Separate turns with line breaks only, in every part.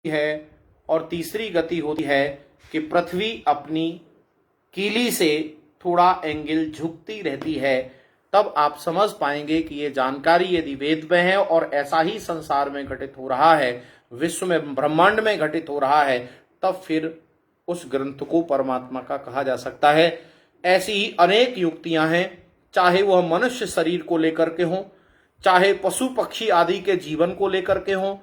है और तीसरी गति होती है कि पृथ्वी अपनी कीली से थोड़ा एंगल झुकती रहती है। तब आप समझ पाएंगे कि ये जानकारी यदि वेद में है और ऐसा ही संसार में घटित हो रहा है, विश्व में ब्रह्मांड में घटित हो रहा है, तब फिर उस ग्रंथ को परमात्मा का कहा जा सकता है। ऐसी ही अनेक युक्तियां हैं, चाहे वह मनुष्य शरीर को लेकर के हों, चाहे पशु पक्षी आदि के जीवन को लेकर के हों,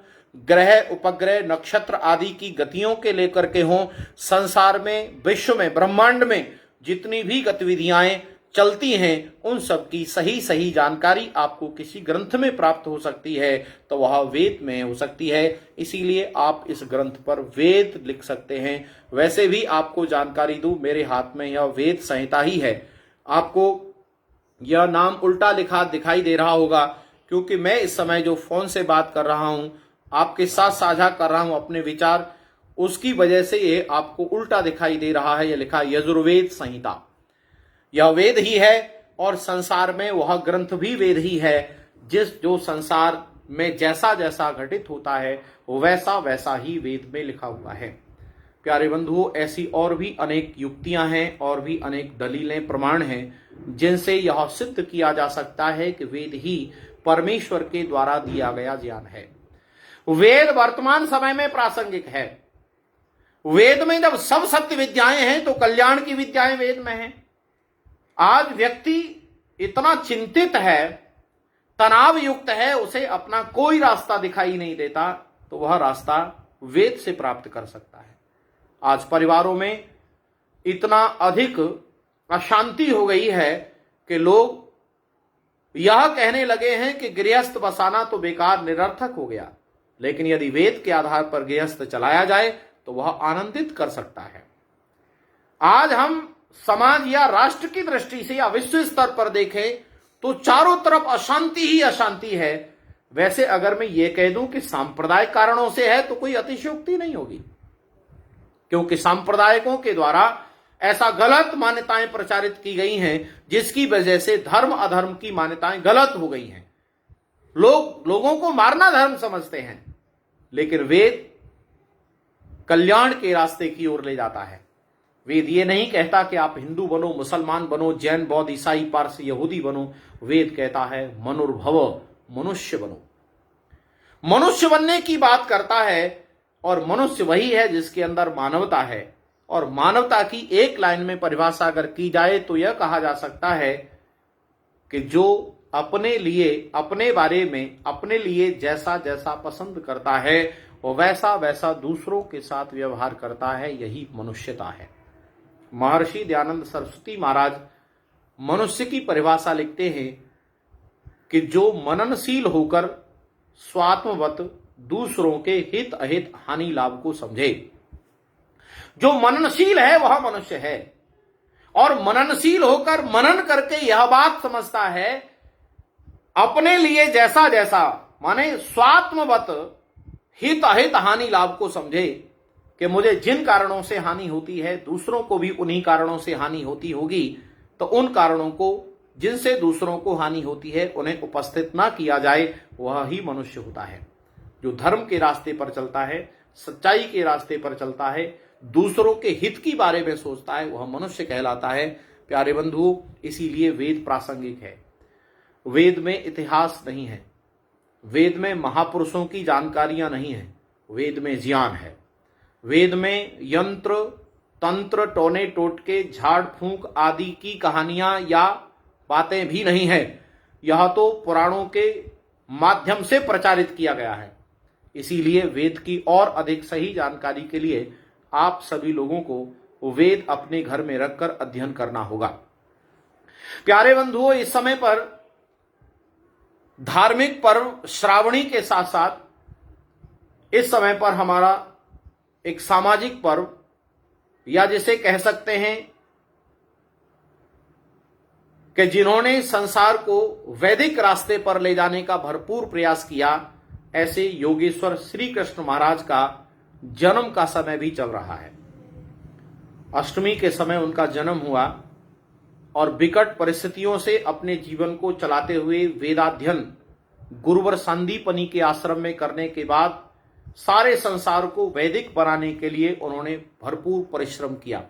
ग्रह उपग्रह नक्षत्र आदि की गतियों के लेकर के हों, संसार में विश्व में ब्रह्मांड में जितनी भी गतिविधियां चलती हैं उन सब की सही सही जानकारी आपको किसी ग्रंथ में प्राप्त हो सकती है, तो वह वेद में हो सकती है। इसीलिए आप इस ग्रंथ पर वेद लिख सकते हैं। वैसे भी आपको जानकारी दूं, मेरे हाथ में यह वेद संहिता ही है। आपको यह नाम उल्टा लिखा दिखाई दे रहा होगा, क्योंकि मैं इस समय जो फोन से बात कर रहा हूं, आपके साथ साझा कर रहा हूं अपने विचार, उसकी वजह से ये आपको उल्टा दिखाई दे रहा है। यह लिखा यजुर्वेद संहिता, यह वेद ही है और संसार में वह ग्रंथ भी वेद ही है। जो संसार में जैसा जैसा घटित होता है वैसा वैसा ही वेद में लिखा हुआ है। प्यारे बंधुओं, ऐसी और भी अनेक युक्तियां हैं और भी अनेक दलीलें प्रमाण हैं जिनसे यह सिद्ध किया जा सकता है कि वेद ही परमेश्वर के द्वारा दिया गया ज्ञान है। वेद वर्तमान समय में प्रासंगिक है। वेद में जब सब सत्य विद्याएं हैं तो कल्याण की विद्याएं वेद में हैं। आज व्यक्ति इतना चिंतित है, तनाव युक्त है, उसे अपना कोई रास्ता दिखाई नहीं देता, तो वह रास्ता वेद से प्राप्त कर सकता है। आज परिवारों में इतना अधिक अशांति हो गई है कि लोग यह कहने लगे हैं कि गृहस्थ बसाना तो बेकार निरर्थक हो गया, लेकिन यदि वेद के आधार पर गृहस्थ चलाया जाए तो वह आनंदित कर सकता है। आज हम समाज या राष्ट्र की दृष्टि से या विश्व स्तर पर देखें तो चारों तरफ अशांति ही अशांति है। वैसे अगर मैं ये कह दूं कि सांप्रदायिक कारणों से है तो कोई अतिशयोक्ति नहीं होगी, क्योंकि सांप्रदायिकों के द्वारा ऐसा गलत मान्यताएं प्रचारित की गई हैं जिसकी वजह से धर्म अधर्म की मान्यताएं गलत हो गई हैं। लोगों को मारना धर्म समझते हैं, लेकिन वेद कल्याण के रास्ते की ओर ले जाता है। वेद ये नहीं कहता कि आप हिंदू बनो, मुसलमान बनो, जैन बौद्ध ईसाई पारसी यहूदी बनो। वेद कहता है मनुर्भव, मनुष्य बनो। मनुष्य बनने की बात करता है और मनुष्य वही है जिसके अंदर मानवता है। और मानवता की एक लाइन में परिभाषा अगर की जाए तो यह कहा जा सकता है कि जो अपने लिए, अपने बारे में, अपने लिए जैसा जैसा पसंद करता है वो वैसा वैसा दूसरों के साथ व्यवहार करता है, यही मनुष्यता है। महर्षि दयानंद सरस्वती महाराज मनुष्य की परिभाषा लिखते हैं कि जो मननशील होकर स्वात्मवत दूसरों के हित अहित हानि लाभ को समझे। जो मननशील है वह मनुष्य है, और मननशील होकर मनन करके यह बात समझता है अपने लिए जैसा जैसा, माने स्वात्मवत हित अहित हानि लाभ को समझे कि मुझे जिन कारणों से हानि होती है दूसरों को भी उन्हीं कारणों से हानि होती होगी, तो उन कारणों को जिनसे दूसरों को हानि होती है उन्हें उपस्थित ना किया जाए, वह ही मनुष्य होता है। जो धर्म के रास्ते पर चलता है, सच्चाई के रास्ते पर चलता है, दूसरों के हित के बारे में सोचता है, वह मनुष्य कहलाता है। प्यारे बंधुओं, इसीलिए वेद प्रासंगिक है। वेद में इतिहास नहीं है, वेद में महापुरुषों की जानकारियां नहीं है, वेद में ज्ञान है। वेद में यंत्र तंत्र टोने टोटके झाड़ फूंक आदि की कहानियां या बातें भी नहीं है। यह तो पुराणों के माध्यम से प्रचारित किया गया है। इसीलिए वेद की और अधिक सही जानकारी के लिए आप सभी लोगों को वेद अपने घर में रखकर अध्ययन करना होगा। प्यारे बंधुओं, इस समय पर धार्मिक पर्व श्रावणी के साथ साथ इस समय पर हमारा एक सामाजिक पर्व, या जिसे कह सकते हैं कि जिन्होंने संसार को वैदिक रास्ते पर ले जाने का भरपूर प्रयास किया, ऐसे योगेश्वर श्री कृष्ण महाराज का जन्म का समय भी चल रहा है। अष्टमी के समय उनका जन्म हुआ और विकट परिस्थितियों से अपने जीवन को चलाते हुए वेदाध्ययन गुरुवर संदीपनी के आश्रम में करने के बाद सारे संसार को वैदिक बनाने के लिए उन्होंने भरपूर परिश्रम किया।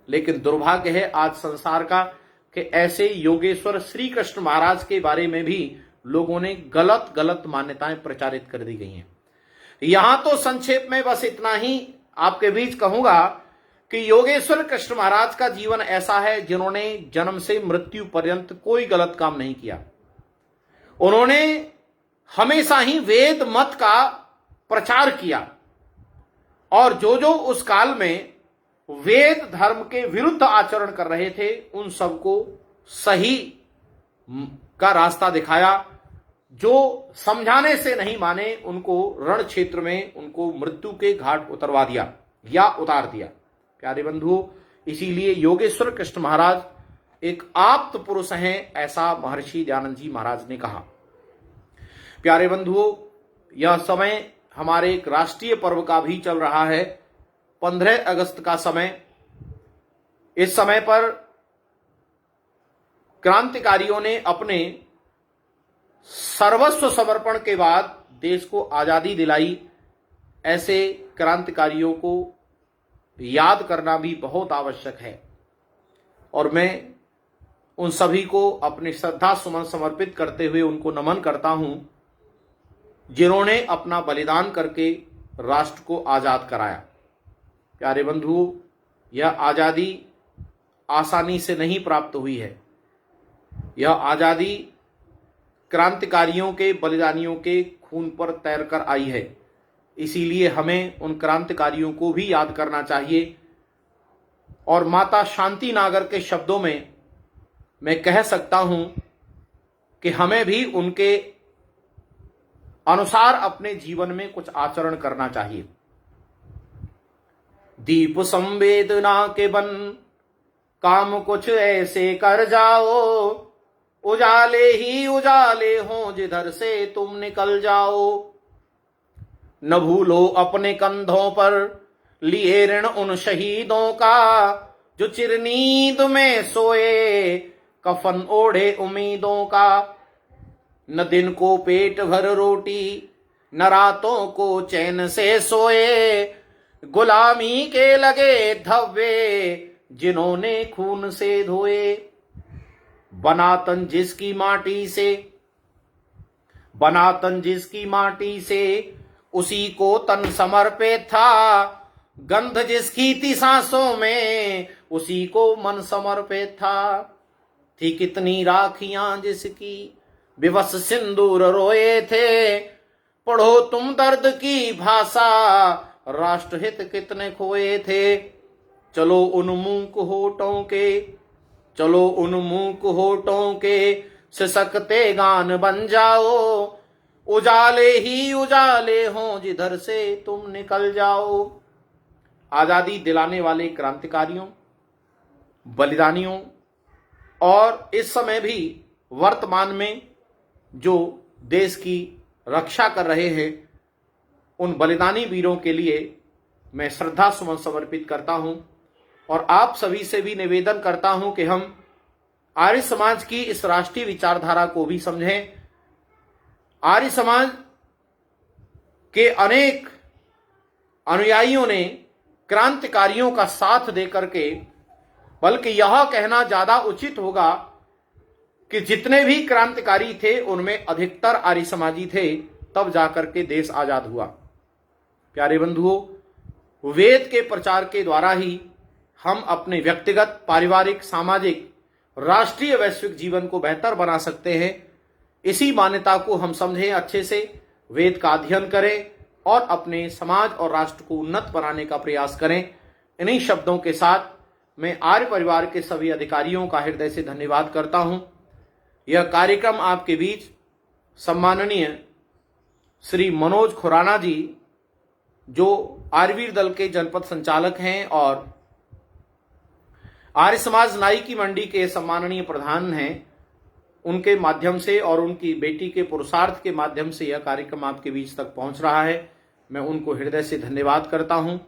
लेकिन दुर्भाग्य है आज संसार का कि ऐसे योगेश्वर श्री कृष्ण महाराज के बारे में भी लोगों ने गलत गलत मान्यताएं प्रचारित कर दी गई हैं। यहां तो संक्षेप में बस इतना ही आपके बीच कहूंगा कि योगेश्वर कृष्ण महाराज का जीवन ऐसा है जिन्होंने जन्म से मृत्यु पर्यंत कोई गलत काम नहीं किया। उन्होंने हमेशा ही वेद मत का प्रचार किया और जो उस काल में वेद धर्म के विरुद्ध आचरण कर रहे थे उन सबको सही का रास्ता दिखाया। जो समझाने से नहीं माने उनको रण क्षेत्र में उनको मृत्यु के घाट उतरवा दिया या उतार दिया। प्यारे बंधुओं, इसीलिए योगेश्वर कृष्ण महाराज एक आप्त पुरुष हैं, ऐसा महर्षि दयानंद जी महाराज ने कहा। प्यारे बंधुओं, यह समय हमारे एक राष्ट्रीय पर्व का भी चल रहा है, 15 अगस्त का समय। इस समय पर क्रांतिकारियों ने अपने सर्वस्व समर्पण के बाद देश को आजादी दिलाई। ऐसे क्रांतिकारियों को याद करना भी बहुत आवश्यक है और मैं उन सभी को अपने श्रद्धा सुमन समर्पित करते हुए उनको नमन करता हूं जिन्होंने अपना बलिदान करके राष्ट्र को आजाद कराया। प्यारे बंधुओं, यह आजादी आसानी से नहीं प्राप्त हुई है। यह आजादी क्रांतिकारियों के बलिदानियों के खून पर तैरकर आई है। इसीलिए हमें उन क्रांतिकारियों को भी याद करना चाहिए और माता शांति नागर के शब्दों में मैं कह सकता हूं कि हमें भी उनके अनुसार अपने जीवन में कुछ आचरण करना चाहिए। दीप संवेदना के बन काम कुछ ऐसे कर जाओ, उजाले ही उजाले हों जिधर से तुम निकल जाओ। न भूलो अपने कंधों पर लिए ऋण उन शहीदों का जो चिरनींद में सोए कफन ओढ़े उम्मीदों का। न दिन को पेट भर रोटी न रातों को चैन से सोए, गुलामी के लगे धब्बे जिन्होंने खून से धोए। बना तन जिसकी माटी से उसी को तन समर्पित था, गंध जिसकी थी सांसों में उसी को मन समर्पित था। थी कितनी राखियां जिसकी विवश सिंदूर रोए थे, पढ़ो तुम दर्द की भाषा राष्ट्रहित कितने खोए थे। चलो उन मूक होठों के सिसकते गान बन जाओ, उजाले ही उजाले हों जिधर से तुम निकल जाओ। आजादी दिलाने वाले क्रांतिकारियों, बलिदानियों और इस समय भी वर्तमान में जो देश की रक्षा कर रहे हैं उन बलिदानी वीरों के लिए मैं श्रद्धा सुमन समर्पित करता हूं और आप सभी से भी निवेदन करता हूं कि हम आर्य समाज की इस राष्ट्रीय विचारधारा को भी समझें। आर्य समाज के अनेक अनुयायियों ने क्रांतिकारियों का साथ देकर के, बल्कि यह कहना ज्यादा उचित होगा कि जितने भी क्रांतिकारी थे उनमें अधिकतर आर्य समाजी थे, तब जाकर के देश आजाद हुआ। प्यारे बंधुओं, वेद के प्रचार के द्वारा ही हम अपने व्यक्तिगत, पारिवारिक, सामाजिक, राष्ट्रीय, वैश्विक जीवन को बेहतर बना सकते हैं। इसी मान्यता को हम समझें, अच्छे से वेद का अध्ययन करें और अपने समाज और राष्ट्र को उन्नत बनाने का प्रयास करें। इन्हीं शब्दों के साथ मैं आर्य परिवार के सभी अधिकारियों का हृदय से धन्यवाद करता हूं। यह कार्यक्रम आपके बीच सम्माननीय श्री मनोज खुराना जी, जो आर्यवीर दल के जनपद संचालक हैं और आर्य समाज नाई की मंडी के सम्माननीय प्रधान हैं, उनके माध्यम से और उनकी बेटी के पुरुषार्थ के माध्यम से यह कार्यक्रम आपके बीच तक पहुंच रहा है। मैं उनको हृदय से धन्यवाद करता हूं।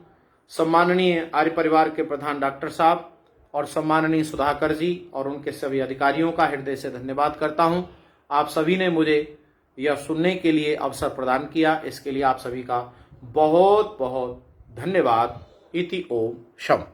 सम्माननीय आर्य परिवार के प्रधान डॉक्टर साहब और सम्माननीय सुधाकर जी और उनके सभी अधिकारियों का हृदय से धन्यवाद करता हूं। आप सभी ने मुझे यह सुनने के लिए अवसर प्रदान किया, इसके लिए आप सभी का बहुत बहुत धन्यवाद। इति ओम शम।